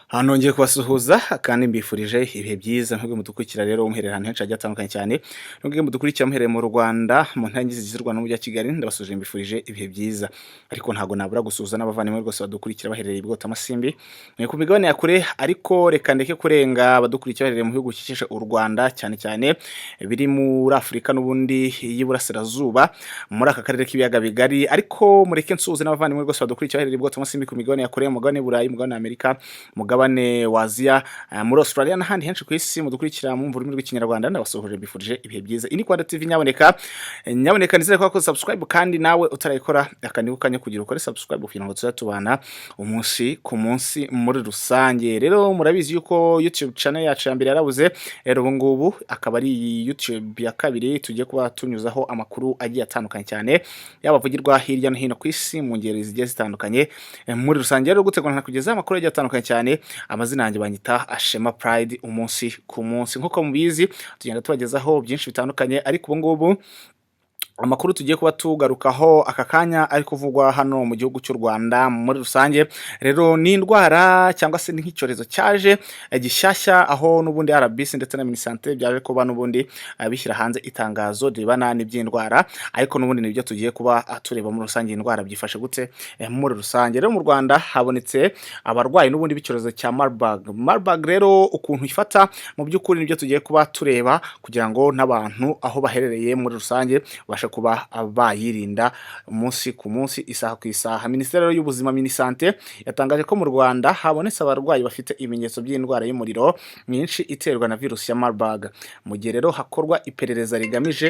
Hano ngiye kubasuhuza kandi mbifurije ibihe byiza nk'ubwo mudukurikira rero umuherera ahantu henshi hagiye hatandukanye cyane n'ubwo mudukurikira muhereye mu Rwanda mu ntara zigize u Rwanda n'umujyi wa Kigali ndabasuje mbifurije ibihe byiza ariko ntago nabura gusuhuza n'abavandimwe rwose badukurikira baherereye ibwota amasimbi ku migabane ya kure ariko reka ndeke kurenga abadukurikira baherereye mu bihugu bikikije u Rwanda cyane cyane biri muri Afurika n'ubundi y'Iburasirazuba muri aka karere k'ibiyaga bigari ariko mureke nsuhuze n'abavandimwe rwose badukurikira baherereye ibwota amasimbi ku migabane ya kure, mugabane Burayi, mugabane Amerika, mugabane wa Aziya, muri Australia n'ahandi henshi ku isi mudukurikira mu rurimi rw'ikinyarwanda ndabasuhuje mbifurije ibihe byiza. Ini Rwanda TV nyaboneka nizere ko subscribe kandi nawe utarayikora akandikanye kugira ukore subscribe kugira ngo tuzatubana umunsi ku munsi muri rusange. Rero murabizi yuko YouTube channel yacu ya mbere yarabuze, rero ubu ngubu akaba ari YouTube ya kabiri tugiye kuba tunyuzaho amakuru agiye atandukanye cyane yabavugirwa hirya no hino ku isi mu ngeri zigiye zitandukanye muri rusange. Rero gutegura kugeza amakuru agiye atandukanye cyane, amazina yanjye banyita Ashema Pride umunsi ku munsi. Nkuko mubizi tugenda tubagezaho byinshi bitandukanye ariko ubu ngubu amakuru tugiye kuba tugarukaho aka kanya ari kuvugwa hano mu gihugu cy'u Rwanda muri rusange. Rero ni indwara cyangwa se nk'icyorezo cyaje gishyashya aho n'ubundi RBC ndetse na Minisante byaje kuba n'ubundi bishyira hanze itangazo ribana n'iby'indwara, ariko n'ubundi nibyo tugiye kuba tureba muri rusange indwara byifashe gute muri rusange. Rero mu Rwanda habonetse abarwayi n'ubundi b'icyorezo cya Marburg rero ukuntu ifata mu by'ukuri nibyo tugiye kuba tureba kugira ngo n'abantu aho baherereye muri rusange kuba bayirinda umunsi ku munsi, isaha ku isaha. Minisiteri y'Ubuzima Minisante yatangaje ko mu Rwanda habonetse abarwayi bafite ibimenyetso by'indwara y'umuriro mwinshi iterwa na virusi ya Marburg. Mu gihe rero hakorwa iperereza rigamije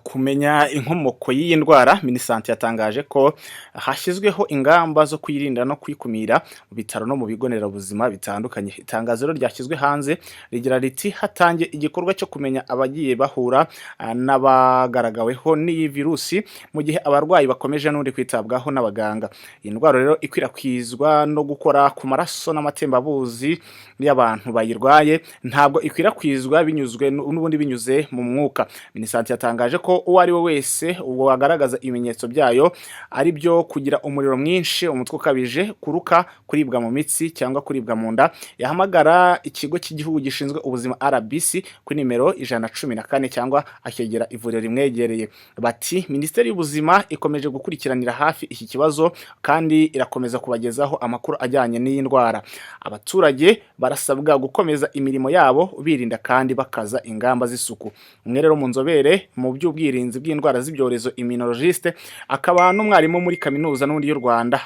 kumenya inkomoko y'iyi ndwara, Minisante yatangaje ko hashyizweho ingamba zo kwirinda no kwikumira mu bitaro no mu bigo nderabuzima bitandukanye. Itangazo rero ryashyizwe hanze rigira riti hatangiye igikorwa cyo kumenya abagiye bahura n'abagaragaweho n'iyi virusi mu gihe abarwayi bakomeje n'undi kwitabwaho n'abaganga. Iyi ndwara rero ikwirakwizwa no gukora ku maraso n'amatembabuzi y'abantu bayirwaye, ntabwo ikwirakwizwa binyuze mu mwuka. Minisante yatangaje ko uwo ari we wese ubwo agaragaza ibimenyetso byayo ari byo kugira umuriro mwinshi, umutwe ukabije, kuruka, kuribwa mu mitsi cyangwa kuribwa mu nda, yahamagara ikigo cy'igihugu gishinzwe ubuzima RBC kuri nimero 114 cyangwa akegera ivuriro rimwegereye. Bati Minisiteri y'Ubuzima ikomeje gukurikiranira hafi iki kibazo kandi irakomeza kubagezaho amakuru ajyanye n'iyi ndwara. Abaturage barasabwa gukomeza imirimo yabo birinda kandi bakaza ingamba z'isuku. Umwe rero mu nzobere mu by'ubwirinzi bw'indwara z'ibyorezo, immunologiste, akaba n'umwarimu muri kaminuza n'undi y'u Rwanda,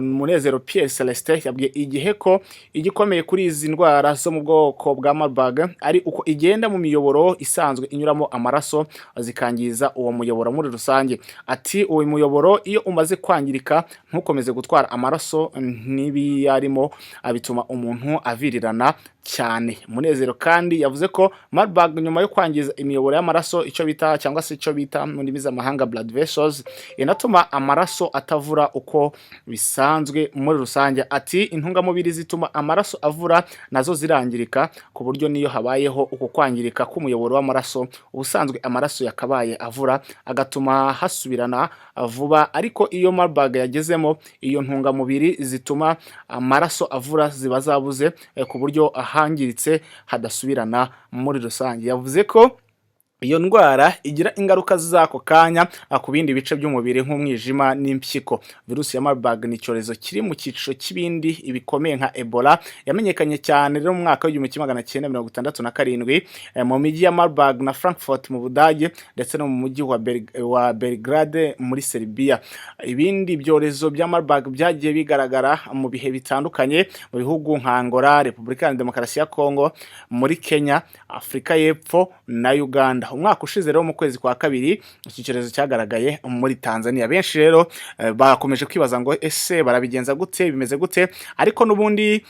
Munezero Pierre Celestin, yabwiye igihe ko igikomeye kuri izi ndwara zo mu bwoko bwa Marburg ari uko igenda mu miyoboro isanzwe inyuramo amaraso zikangiza uwo muyoboro muri rusange. Ati uwo muyoboro iyo umaze kwangirika ntukomeze gutwara amaraso n'ibiyarimo, bituma umuntu avirirana cyane. Munezero kandi yavuze ko Marburg nyuma yo kwangiza imiyoboro y'amaraso icyo bita mu ndimi z'amahanga blood vessels, inatuma amaraso atavura uko bisanzwe muri rusange. Ati intungamubiri zituma amaraso avura nazo zirangirika ku buryo niyo habayeho uko kwangirika k'umuyoboro w'amaraso ubusanzwe amaraso yakabaye avura agatuma hasubirana vuba, ariko iyo Marburg yagezemo iyo ntungamubiri zituma amaraso avura ziba zabuze ku buryo ahangiritse hadasubirana muri rusange. Yavuze ko iyo ndwara igira ingaruka z'ako kanya ku bindi bice by'umubiri nk'umwijima n'impyiko. Virusi ya Marburg ni icyorezo kiri mu cyiciro cy'ibindi ibikomeye nka Ebola yamenyekanye cyane rero mu mwaka w'1967 mu mijyi ya Marburg na Frankfurt mu Budage ndetse no mu mujyi wa Belgrade muri Serbia. Ibindi byorezo bya Marburg byagiye bigaragara mu bihe bitandukanye mu bihugu nka Angola, Repubulika ya Demokarasi ya Kongo, muri Kenya, Afurika y'Epfo na Uganda. Umwaka ushize rero mu kwezi kwa kabiri iki cyorezo cyagaragaye muri Tanzania. Benshi rero bakomeje kwibaza ngo ese barabigenza gute, bimeze gute, ariko n'ubundi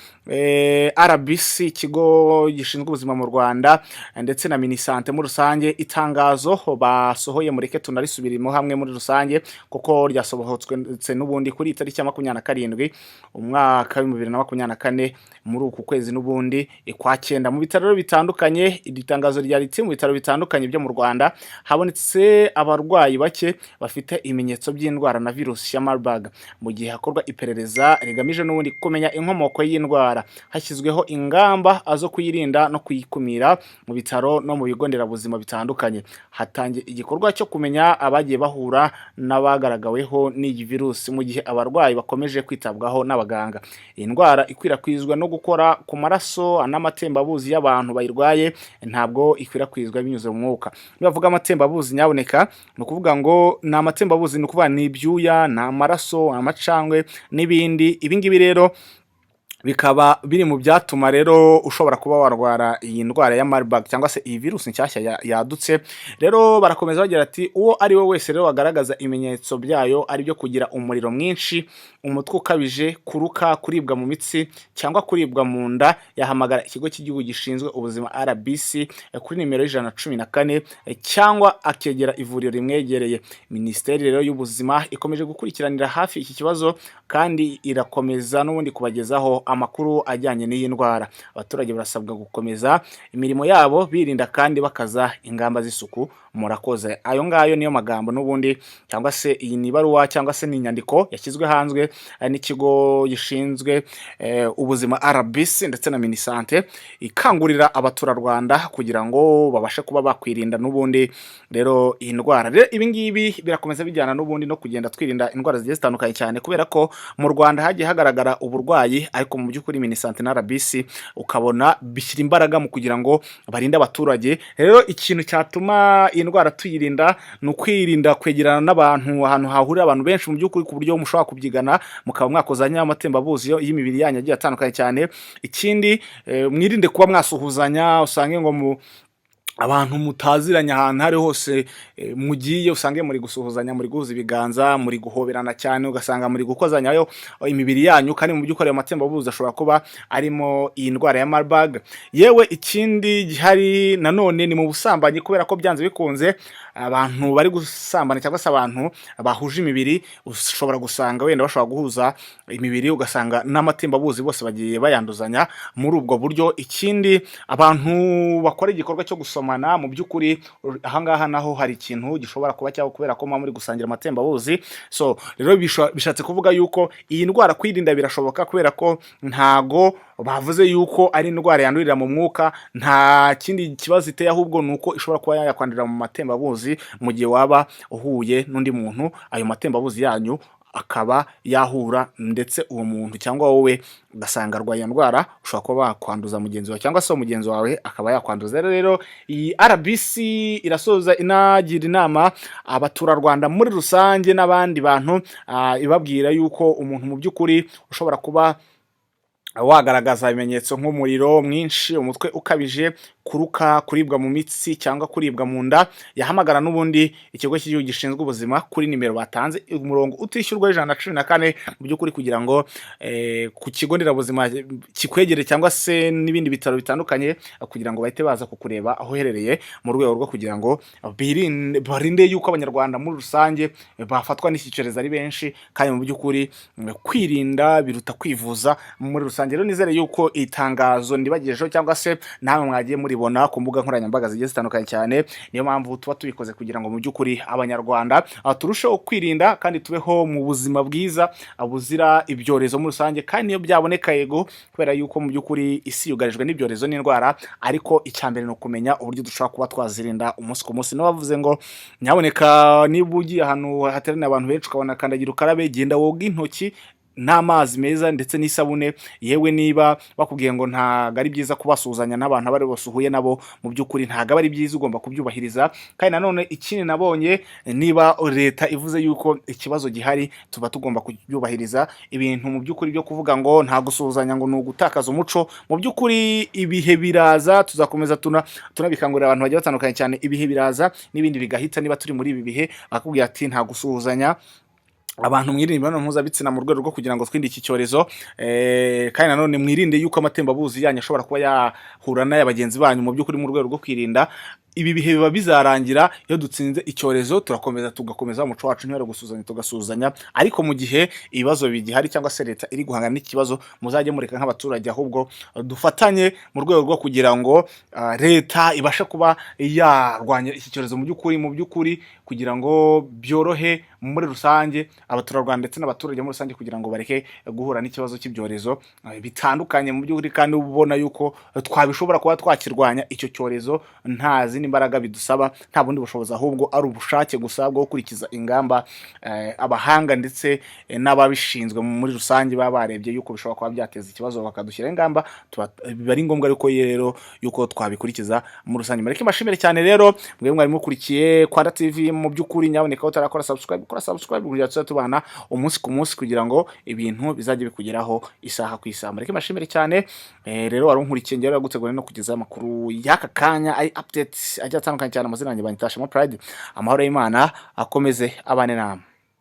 RBC ikigo gishinzwe ubuzima mu Rwanda ndetse na Minisante muri rusange itangazo basohoye mureke tunarisubirimo hamwe muri rusange kuko ryasohotswe n'ubundi kuri itariki ya 27 umwaka wa 2024 muri uku kwezi n'ubundi kwa 9 mu bitaro bitandukanye. Iri tangazo ryari mu bitaro bitandukanye byo mu Rwanda habonetse abarwayi bake bafite ibimenyetso by'indwara na virusi ya Marburg, mu gihe hakorwa iperereza rigamije n'ubundi kumenya inkomoko y'indwara, hashyizweho ingamba zo kuyirinda no kuyikumira mu bitaro no mu bigo nderabuzima bitandukanye. Hatangiye igikorwa cyo kumenya abagiye bahura n'abagaragaweho n'iyi virusi, mu gihe abarwayi bakomeje kwitabwaho n'abaganga. Iyi ndwara ikwirakwizwa no gukora ku maraso n'amatembabuzi y'abantu bayirwaye, ntabwo ikwirakwizwa binyuze mu mwuka. Nibavuga amatembabuzi nyaboneka ni ukuvuga ngo ni amatembabuzi, ni ukuvuga ni ibyuya, ni amaraso, amacandwe n'ibindi. Ibi ngibi rero bikaba biri mu byatuma rero ushobora kuba warwara iyi ndwara ya Marburg cyangwa se iyi virusi nshyashya yadutse. Rero barakomeza bagira ati uwo ari we wese rero wagaragaza ibimenyetso byayo ari byo kugira umuriro mwinshi, umutwe ukabije, kuruka, kuribwa mu mitsi cyangwa kuribwa mu nda, yahamagara ikigo cy'igihugu gishinzwe ubuzima RBC kuri nimero y'114 cyangwa akegera ivuriro rimwegereye. Minisiteri rero y'ubuzima ikomeje gukurikiranira hafi iki kibazo kandi irakomeza n'ubundi kubagezaho amakuru ajyanye n'iyi ndwara. Abaturage barasabwa gukomeza imirimo yabo birinda kandi bakaza ingamba z'isuku. Murakoze. Ayo ngayo niyo magambo n'ubundi cyangwa se iyi ni ibaruwa cyangwa se ni inyandiko yashyizwe hanzwe n'ikigo gishinzwe ubuzima RBC ndetse na Minisante, ikangurira abaturarwanda kugira ngo babashe kuba bakwirinda n'ubundi rero iyi ndwara. Rero ibi ngibi birakomeza bijyana n'ubundi no kugenda twirinda indwara zigiye zitandukanye cyane, kubera ko mu Rwanda hagiye hagaragara uburwayi, ariko mu by'ukuri Minisante na RBC ukabona bishyira imbaraga mu kugira ngo barinde abaturage. Rero ikintu cyatuma iyi ndwara tuyirinda ni ukwirinda kwegerana n'abantu, ahantu hahurira abantu benshi mu by'ukuri, ku buryo mushobora kubyigana mukaba mwakozanya amatembabuzi y'imibiri yanyu agiye atandukanye cyane. Ikindi mwirinde kuba mwasuhuzanya, usange ngo abantu mutaziranye ahantu hari hose mugiye usange muri gusuhuzanya, muri guhuza ibiganza, muri guhoberana cyane, ugasanga muri gukozanyayo imibiri yanyu, kandi mu by'ukuri ayo matembabuzi ashobora kuba arimo iyi ndwara ya Marburg. Yewe ikindi gihari nanone ni mu busambanyi, kubera ko byanze bikunze abantu bari gusambana cyangwa se abantu bahuje imibiri, ushobora gusanga wenda bashobora guhuza imibiri ugasanga n'amatembabuzi bose bagiye bayanduzanya muri ubwo buryo. Ikindi abantu bakora igikorwa cyo gusomana, mu by'ukuri ahangaha naho hari ikintu gishobora kuba cyaho, kubera ko muri gusangira amatembabuzi. So rero bishatse kuvuga yuko iyi ndwara kwirinda birashoboka, kubera ko ntago bavuze yuko ari indwara yandurira mu mwuka, nta kindi kibazo iteye, ahubwo nuko ishobora kuba yakwandurira mu matembabuzi mu gihe waba uhuye n'undi muntu, ayo matembabuzi yanyu akaba yahura, ndetse uwo muntu cyangwa wowe ugasanga arwaye iyo ndwara, ushobora kuba wakwanduza mugenzi wawe cyangwa se mugenzi wawe akaba yakwanduza. Rero iyi RBC irasoza inagira inama abaturarwanda muri rusange n'abandi bantu, ibabwira yuko umuntu mu by'ukuri ushobora kuba wagaragaza ibimenyetso nk'umuriro mwinshi, umutwe ukabije, kuruka, kuribwa mu mitsi cyangwa kuribwa mu nda, yahamagara n'ubundi ikigo cy'igihugu gishinzwe ubuzima kuri nimero batanze, umurongo utishyurwa 114 mu by'ukuri, kugira ngo ku kigo nderabuzima kikwegere cyangwa se n'ibindi bitaro bitandukanye, kugira ngo bahite baza kukureba aho uherereye, mu rwego rwo kugira ngo barinde yuko abanyarwanda muri rusange bafatwa n'iki cyorezo ari benshi, kandi mu by'ukuri kwirinda biruta kwivuza muri rusange. Rero nizere yuko itangazo ndibagejeho cyangwa se namwe mwagiye muribona ku mbuga nkoranyambaga zigiye zitandukanye cyane, niyo mpamvu tuba tubikoze kugira ngo mu by'ukuri abanyarwanda turusheho kwirinda kandi tubeho mu buzima bwiza buzira ibyorezo muri rusange. Kandi niyo byaboneka yego, kubera yuko mu by'ukuri isi yugarijwe n'ibyorezo n'indwara, ariko icyambere ni ukumenya uburyo dushobora kuba twazirinda umunsi ku munsi. No bavuze ngo nyaboneka niba ugiye ahantu hateraniye abantu benshi ukabona kandagira ukarabe, genda woga intoki n'amazi meza ndetse n'isabune. Yewe niba bakubwiye ngo ntago ari byiza kubasuhuzanya n'abantu abari bose uhuye nabo, mu by'ukuri ntago ari byiza, ugomba kubyubahiriza. Kandi nanone ikindi nabonye, niba leta ivuze yuko ikibazo gihari, tuba tugomba kubyubahiriza. Ibintu mu by'ukuri byo kuvuga ngo nta gusuhuzanya ngo ni ugutakaza umuco, mu by'ukuri ibihe biraza, tuzakomeza tunabikangurira abantu bagiye batandukanye cyane. Ibihe biraza n'ibindi bigahita, niba turi muri ibi bihe bakubwira ati nta gusuhuzanya, abantu mwirinde imibonano mpuzabitsina mu rwego rwo kugira ngo twirinde iki cyorezo. Kandi nanone mwirinde yuko amatembabuzi yanyu ashobora kuba yahura n'aya bagenzi banyu, mu by'ukuri mu rwego rwo kwirinda ibi bihe biba bizarangira iyo dutsinze icyorezo, turakomeza tugakomeza umuco wacu ntihari gusuzanya tugasuhuzanya, ariko mu gihe ibibazo bigihari cyangwa se leta iri guhangana n'ikibazo, muzajye mureka nk'abaturage ahubwo dufatanye mu rwego rwo kugira ngo leta ibashe kuba yarwanya iki cyorezo mu by'ukuri kugira ngo byorohe muri rusange abaturarwanda ndetse n'abaturage muri rusange, kugira ngo bareke guhura n'ikibazo cy'ibyorezo bitandukanye mu by'ukuri, kandi ubona yuko twabishobora kuba twakirwanya icyo cyorezo nta zindi mbaraga bidusaba, nta bundi bushobozi, ahubwo ari ubushake gusa bwo gukurikiza ingamba abahanga ndetse n'ababishinzwe muri rusange baba barebye yuko bishobora kuba byateza ikibazo bakadushyiraho ingamba. Biba ari ngombwa ariko rero yuko twabikurikiza muri rusange. Mureke mbashimire cyane rero mwebwe mwari mukurikiye Kwanda TV. Mu by'ukuri nyaboneka utarakora subscribe, kora subscribe kugira ngo tubana umunsi ku munsi kugira ngo ibintu bizajye bikugeraho isaha ku isaha. Mureke mbashimire cyane rero wari unkurikiye ngero gutegura no kugeza amakuru y'aka kanya ari update ajya atandukanye cyane. Amazina yanjye banyitashemo Pride. Amahoro y'Imana akomeze abane namwe.